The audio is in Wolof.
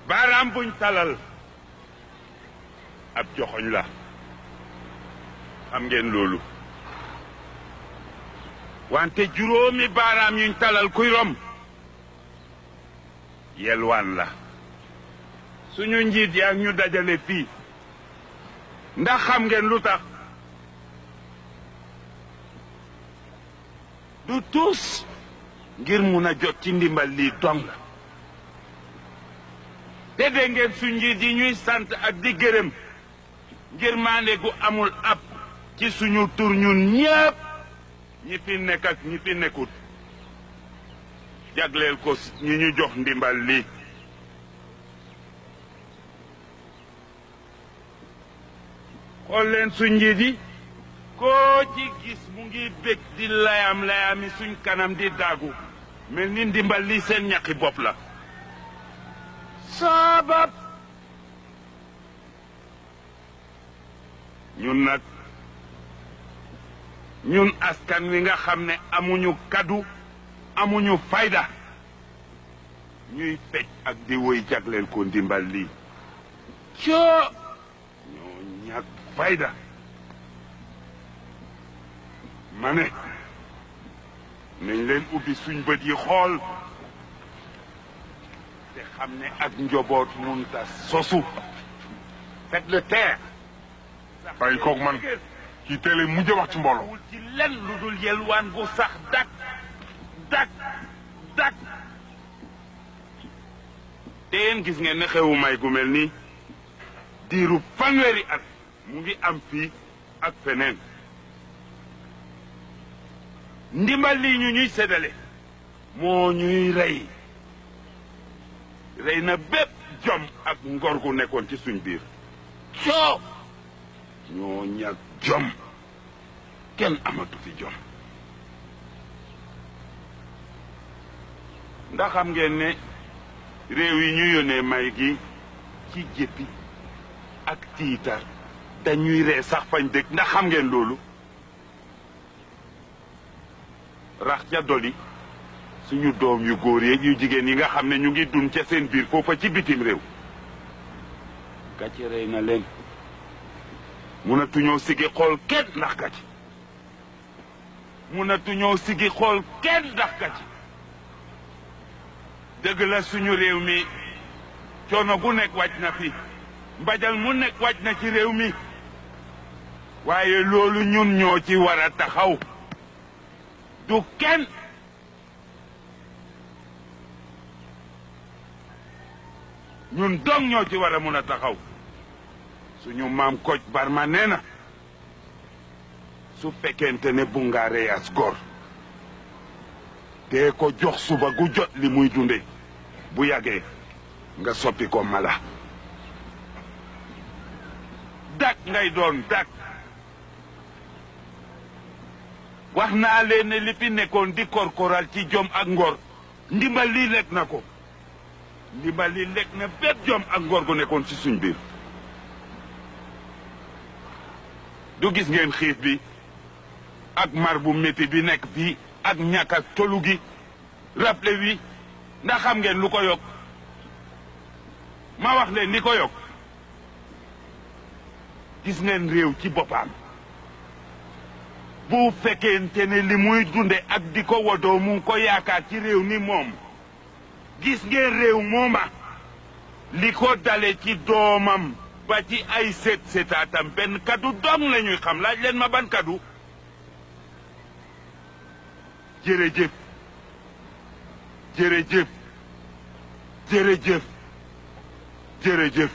baaraam buñ talal ab joxoñ la xam ngeen loolu wante juróomi baaraam yuñ talal kuy rom yelwaan la suñu njiit yaa ñu dajale fii ndax xam ngeen lu tax du tuus ngir mun a jot ci ndimbal lii dong te dégg ngeen su njiit yi ñuy sant ak di gërëm ngir maande gu amul ab ci suñu tur ñun ñépp ñi fi nekk ak ñi fi nekkut jagleel ko ñi ñu jox ndimbal lii xool leen su njiit yi koo ci gis mu ngi bég di layami suñ kanam di daagu mel ni ndimbal lii seen ñaqi bopp la sabab ñun nag ñun askan wi nga xam ne amuñu kaddu amuñu fayda ñuy fecc ak di woy jagleel ko ndimbal lii coo ñoo ñàkk fayda ma ne nañ leen ubbi suñ bët yi xool te xam ne ak njoboot munta sosu faites le taire bàyyi koog man ci télé mujj wax ci mbooloo wul ci lenn lu dul yelwaan gu sax dak te yéen gis ngeen ne xewu may gu mel nii diiru fanweeri at mu ngi am fii ak feneen ndimbal lii ñu ñuy séddale moo ñuy rey na bépp jom ak ngor gu nekkoon ci suñ biir coo ñoo ñàkk jom kenn amatu fi jom ndax xam ngeen ne réew yi ñu yónnee may gi ci jéppi ak tiitar dañuy ree sax fañ dëkk ndax xam ngeen loolu rax ca doli suñu doom yu góor yeeg yu jigéen yi nga xam ne ñu ngi dund ca seen biir foofa ci bitim réew gàcce rey na leen mënatuñoo sigi xool kenn ndax gàcce mënatuñoo sigi xool kenn ndax gàcce dëgg la suñu réew mi coono bu nekk wàcc na fi mbajal mu nekk wàcc na ci réew mi waaye loolu ñun ñoo ci war a taxaw du kenn ñun dong ñoo ci war a mun a taxaw suñu maam Kocc Barma nee na su fekkente ne bu nga reyas góor te ko jox suba gu jot li muy dunde bu yàggee nga soppi ko mala dak ngay doon dak wax naa leen ne li fi nekkoon di korkoral ci jom ak ngor ndimbal lii lekk na ko ndimbal lii lekk na bépp jom ak ngor gu nekkoon ci suñ biir du gis ngeen xiif bi ak mar bu métti bi nekk fii ak ñàkk ak tolu gi rappelé wi ndax xam ngeen lu ko yokk ma wax leen li ko yokk gis ngeen réew ci boppam bu fekkente ne li muy dunde ak di ko wodoo mu ngi ko yaakaar ci réew ni moom gis ngeen réew mooma li ko dale ci doomam ba ci ay seetaatam benn kaddu dong la ñuy xam laaj leen ma ban kaddu jërëjëf jërëjëf jërëjëf jërëjëf